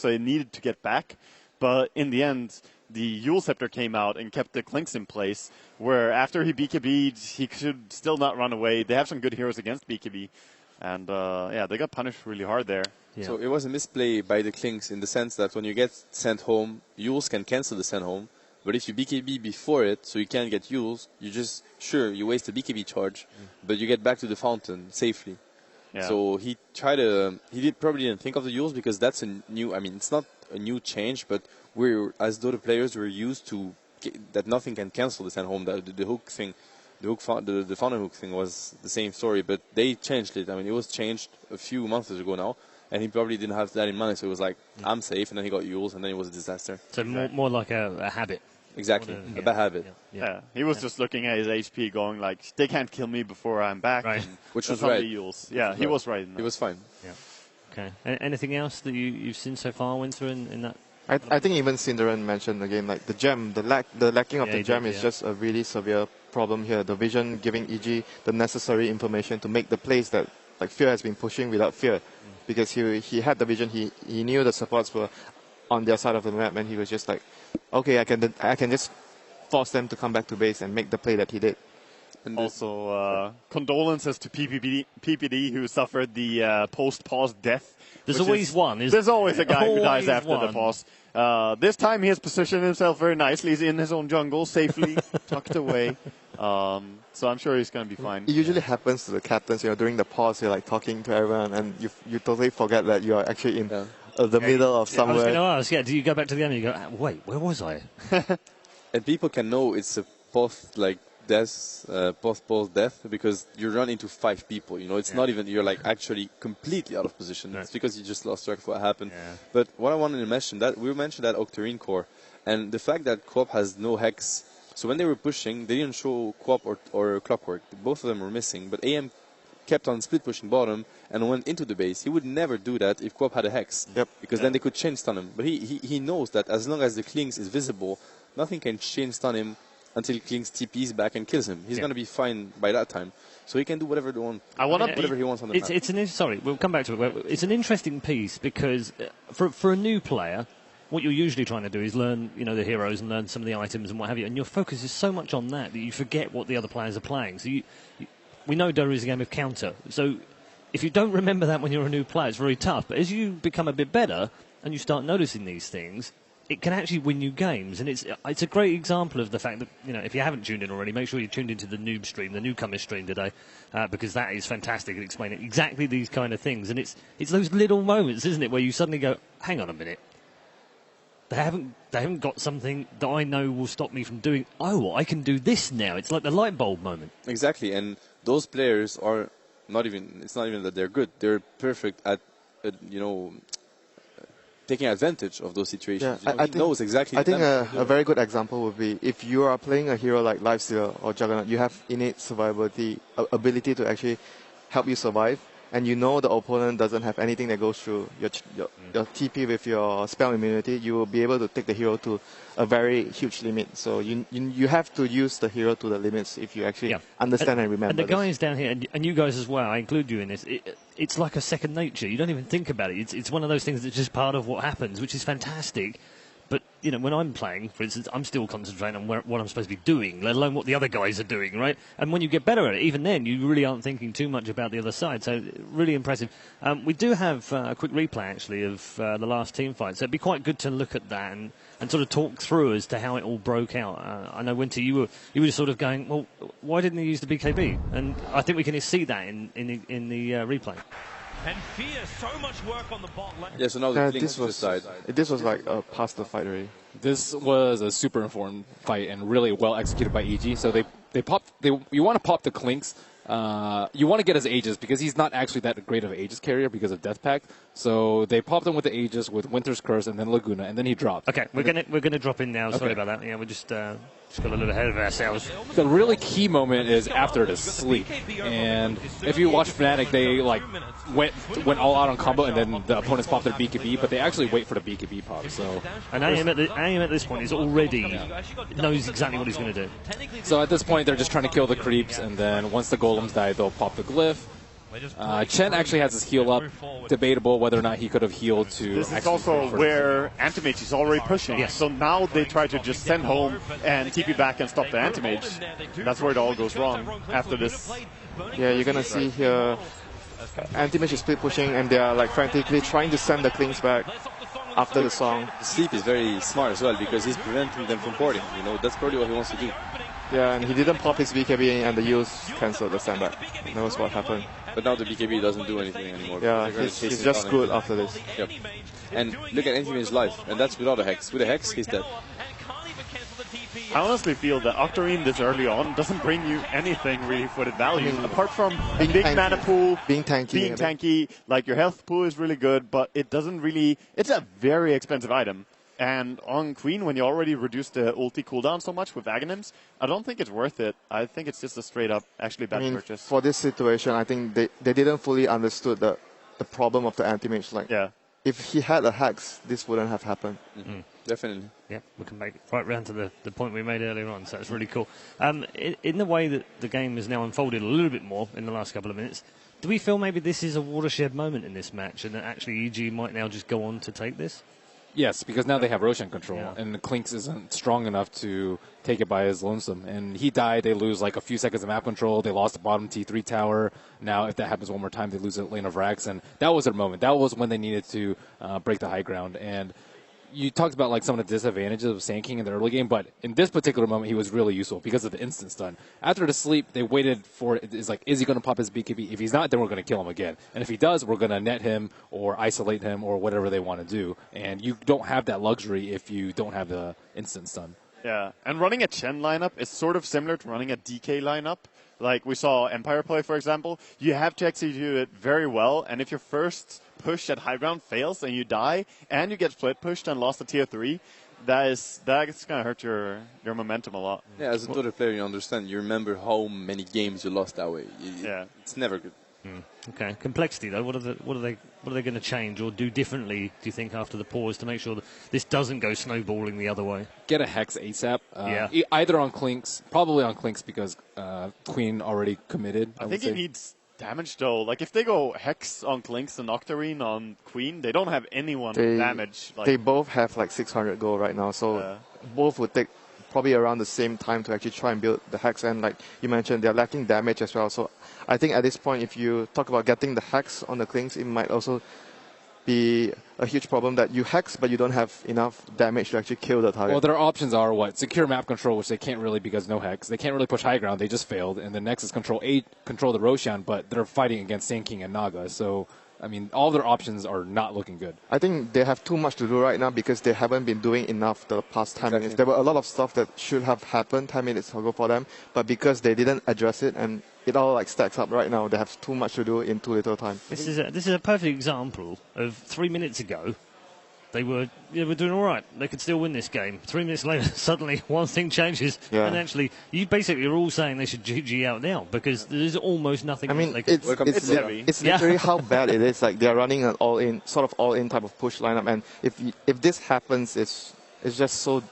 so he needed to get back. But in the end, the Yule Scepter came out and kept the Clinks in place, where after he BKB'd, he could still not run away. They have some good heroes against BKB. And, yeah, they got punished really hard there. Yeah. So it was a misplay by the Clinks in the sense that when you get sent home, Yules can cancel the send home. But if you BKB before it, so you can't get Yules, you just, sure, you waste a BKB charge, but you get back to the fountain safely. Yeah. So he tried to, probably didn't think of the Yules because that's a new, I mean, it's not a new change, but we're, as Dota players, we're used to that nothing can cancel the send home. The hook thing, the fountain hook thing was the same story, but they changed it. I mean, it was changed a few months ago now. And he probably didn't have that in mind, so it was like, I'm safe, and then he got Yules, and then it was a disaster. So more like a habit. Exactly, a bad habit. Yeah. He was just looking at his HP going like, they can't kill me before I'm back. Right. Which was right. Yules. Yeah, he was right. He was fine. Yeah. Okay. Anything else that you've seen so far, Winter, in that? I think even Cinderan mentioned the game, like the gem, the lacking of the gem is just a really severe problem here. The Vision giving EG the necessary information to make the plays that like Fear has been pushing without fear. Because he had the vision, he knew the supports were on their side of the map, and he was just like, okay, I can just force them to come back to base and make the play that he did. And also, condolences to PPD who suffered the post-pause death. There's always one. There's always a guy who dies after the pause. This time he has positioned himself very nicely. He's in his own jungle, safely tucked away. So I'm sure he's going to be fine. It usually happens to the captains, during the pause, you're like talking to everyone, and you totally forget that you are actually in the middle of somewhere. I was going to ask, do you go back to the end and you go, wait, where was I? And people can know it's a post-pause death because you run into 5 people. It's not even, you're like actually completely out of position. It's because you just lost track of what happened. Yeah. But what I wanted to mention, that we mentioned that Octarine core, and the fact that Co-op has no Hex. So when they were pushing, they didn't show Co-op or Clockwork. Both of them were missing. But AM kept on split pushing bottom and went into the base. He would never do that if Co-op had a Hex. Yep. Because then they could chain stun him. But he knows that as long as the Klings is visible, nothing can chain stun him until Klings TPs back and kills him. He's going to be fine by that time. So he can do whatever he wants. Whatever he wants on the map. Sorry, we'll come back to it. It's an interesting piece because for a new player, what you're usually trying to do is learn, the heroes and learn some of the items and what have you. And your focus is so much on that you forget what the other players are playing. So we know Dota is a game of counter. So if you don't remember that when you're a new player, it's very tough. But as you become a bit better and you start noticing these things, it can actually win you games. And it's a great example of the fact that, if you haven't tuned in already, make sure you tuned into the noob stream, the newcomer stream today, because that is fantastic at explaining exactly these kind of things. And it's those little moments, isn't it, where you suddenly go, hang on a minute. They haven't got something that I know will stop me from doing. Oh, I can do this now. It's like the light bulb moment. Exactly, and those players are not even. It's not even that they're good. They're perfect at, taking advantage of those situations. Yeah, I think knows exactly. I think a very good example would be if you are playing a hero like Lifestealer or Juggernaut, you have innate survivability, ability to actually help you survive. And the opponent doesn't have anything that goes through your TP with your spell immunity, you will be able to take the hero to a very huge limit. So you have to use the hero to the limits if you actually understand and remember. And the guys down here, and you guys as well, I include you in this, it's like a second nature. You don't even think about it. It's one of those things that's just part of what happens, which is fantastic. But, when I'm playing, for instance, I'm still concentrating on what I'm supposed to be doing, let alone what the other guys are doing, right? And when you get better at it, even then, you really aren't thinking too much about the other side. So, really impressive. We do have a quick replay, actually, of the last team fight. So, it'd be quite good to look at that and sort of talk through as to how it all broke out. I know, Winter, you were just sort of going, well, why didn't they use the BKB? And I think we can see that in the replay. And Fear, so much work on the bot lane. Yeah, so now this was like past the fight already. This was a super informed fight and really well executed by EG. So you want to pop the Clinks. You want to get his Aegis because he's not actually that great of an Aegis carrier because of Death Pact. So they popped him with the Aegis with Winter's Curse and then Laguna, and then he dropped. Okay, we're gonna drop in now. Sorry about that. Yeah, we just got a little ahead of ourselves. The really key moment is after the sleep, and if you watch Fnatic, they went all out on combo, and then the opponents pop their BKB, but they actually wait for the BKB pop. So and AM at this point is already knows exactly what he's going to do. So at this point, they're just trying to kill the creeps, and then once the golems die, they'll pop the glyph. Chen actually has his heal up. Debatable whether or not he could have healed to. This is also where Anti-Mage is already pushing. Yes. So now they try to just send home and TP back and stop the Anti-Mage. That's where it all goes wrong after this. Yeah, you're gonna see here, Anti-Mage is split pushing, and they are like frantically trying to send the Klings back after the song. The sleep is very smart as well because he's preventing them from porting. You know, that's probably what he wants to do. Yeah, and he didn't pop his BKB, and the Yu's cancelled the sandbag. That was what happened. But now the BKB doesn't do anything anymore. Yeah, They're gonna he's chase it just down good anyway. after this. Yep. And look at Anti-Mage's life, and that's without a Hex. With a Hex, he's dead. I honestly feel that Octarine this early on doesn't bring you anything really for the value, apart from a big tanky. mana pool, Being tanky. Like your health pool is really good, but it doesn't really. It's a very expensive item. And on Queen, when you already reduce the ulti cooldown so much with Aghanims, I don't think it's worth it. I think it's just a straight up, actually bad purchase. For this situation, I think they didn't fully understood the problem of the Anti-Mage. Like, Yeah. if he had a Hex, this wouldn't have happened. Mm-hmm. Definitely. Yeah, we can make it right round to the point we made earlier on, so that's really cool. In the way that the game has now unfolded a little bit more in the last couple of minutes, do we feel maybe this is a watershed moment in this match and that actually EG might now just go on to take this? Yes, because now they have Roshan control, Yeah. and Klinks isn't strong enough to take it by his lonesome. And he died, they lose like a few seconds of map control, they lost the bottom T3 tower. Now, if that happens one more time, they lose a lane of Rax, and that was their moment. That was when they needed to break the high ground. And you talked about like some of the disadvantages of Sand King in the early game, but in this particular moment, he was really useful because of the instant stun. After the sleep, they waited for it. It's like, is he going to pop his BKB? If he's not, then we're going to kill him again. And if he does, we're going to net him or isolate him or whatever they want to do. And you don't have that luxury if you don't have the instant stun. Yeah, and running a Chen lineup is sort of similar to running a DK lineup. Like we saw Empire play, for example. You have to execute it very well, and if your first push at high ground fails and you die, and you get split pushed and lost a tier 3, that's going to hurt your momentum a lot. Yeah, as a Dota player, you understand. You remember how many games you lost that way. Yeah. It's never good. Okay, complexity though. What are they going to change or do differently? Do you think after the pause to make sure that this doesn't go snowballing the other way? Get a Hex ASAP. Yeah. Either on Klinks, probably on Klinks because Queen already committed. I think it needs damage though. Like if they go Hex on Klinks and Octarine on Queen, they don't have anyone with damage. Like, They both have like 600 gold right now, so both would take probably around the same time to actually try and build the Hex. And like you mentioned, they're lacking damage as well. So I think at this point, if you talk about getting the Hex on the Klings, it might also be a huge problem that you Hex, but you don't have enough damage to actually kill the target. Well, their options are what? Secure map control, which they can't really because no Hex. They can't really push high ground. They just failed. And the next is control the Roshan, but they're fighting against Sand King and Naga. So, I mean, all their options are not looking good. I think they have too much to do right now because they haven't been doing enough the past 10 minutes. There were a lot of stuff that should have happened 10 minutes ago for them, but because they didn't address it and it all like stacks up right now, they have too much to do in too little time. This is a perfect example of 3 minutes ago. They were doing all right. They could still win this game. 3 minutes later, suddenly one thing changes, and actually, you basically are all saying they should GG out now because there's almost nothing. I mean, they can it's literally how bad it is. Like they're running an all-in type of push lineup, and if this happens, it's just so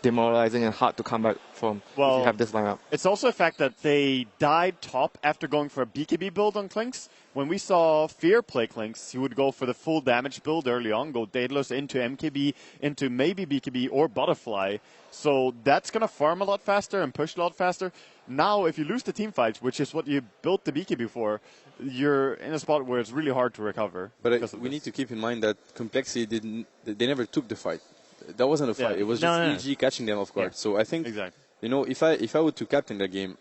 demoralizing and hard to come back from if you have this lineup. It's also a fact that they died top after going for a BKB build on Klinks. When we saw Fear play Klinks, he would go for the full damage build early on, go Daedalus into MKB, into maybe BKB or Butterfly. So that's going to farm a lot faster and push a lot faster. Now, if you lose the team fights, which is what you built the BKB for, you're in a spot where it's really hard to recover. But we need to keep in mind that Complexity they never took the fight. That wasn't a fight. It was just EG catching them off guard. Yeah. So I think, you know, if I were to captain that game,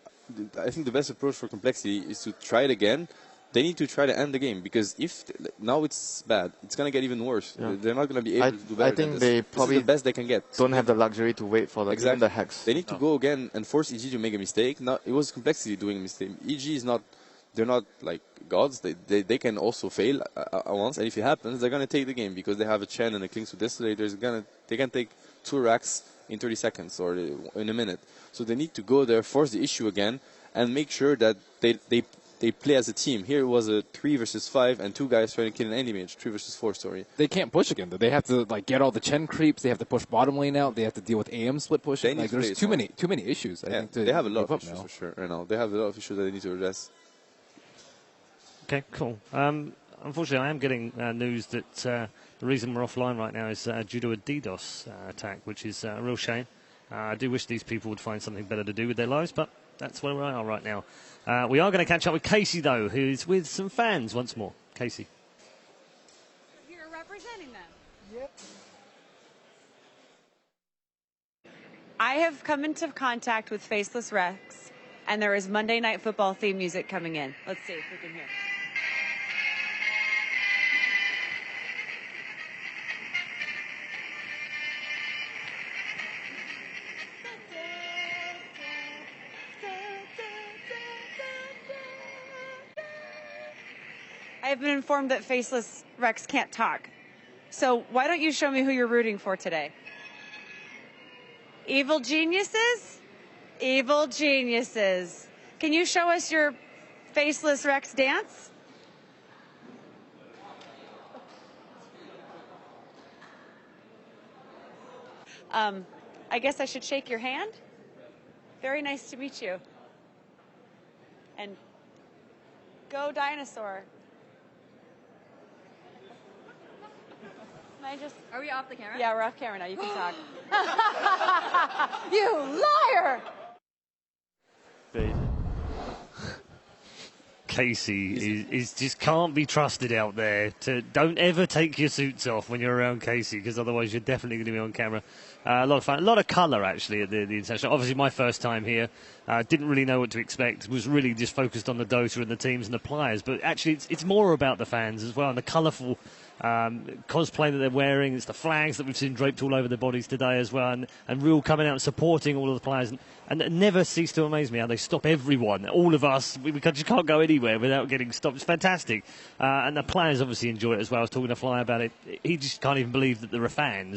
I think the best approach for Complexity is to try it again. They need to try to end the game because if now it's bad, it's going to get even worse. Yeah. They're not going to be able to do better. I think they probably this is the best they can get. Don't have the luxury to wait for even the Hex. They need to go again and force EG to make a mistake. Now, it was Complexity doing a mistake. EG is not. They're not like gods. They can also fail once, and if it happens, they're going to take the game because they have a Chen and a Klings with Destillators. They can take 2 racks in 30 seconds or in a minute. So they need to go there, force the issue again, and make sure that they play as a team. Here it was a 3 versus 5 and 2 guys trying to kill an Anti-Mage, 3 versus 4 story. They can't push again though. They have to like get all the Chen creeps. They have to push bottom lane out. They have to deal with AM split pushing. Like, there's too many issues. I think they have a lot of issues for sure right now. They have a lot of issues that they need to address. Okay, cool. Unfortunately, I am getting news that the reason we're offline right now is due to a DDoS attack, which is a real shame. I do wish these people would find something better to do with their lives, but that's where we are right now. We are going to catch up with Casey, though, who's with some fans once more. Casey. You're representing them. Yep. I have come into contact with Faceless Rex, and there is Monday Night Football theme music coming in. Let's see if we can hear. I have been informed that Faceless Rex can't talk. So why don't you show me who you're rooting for today? Evil geniuses? Evil geniuses. Can you show us your Faceless Rex dance? I guess I should shake your hand. Very nice to meet you. And go dinosaur. Are we off the camera? Yeah, we're off camera now. You can talk. You liar! Casey is just can't be trusted out there. Don't ever take your suits off when you're around Casey, because otherwise you're definitely going to be on camera. A lot of fun, a lot of colour actually at the international. Obviously, my first time here, didn't really know what to expect. Was really just focused on the Dota and the teams and the players. But actually, it's more about the fans as well and the colourful cosplay that they're wearing. It's the flags that we've seen draped all over their bodies today as well, and real coming out and supporting all of the players. And it never ceased to amaze me how they stop everyone, all of us. We just can't go anywhere without getting stopped. It's fantastic. And the players obviously enjoy it as well. I was talking to Fly about it. He just can't even believe that there are fans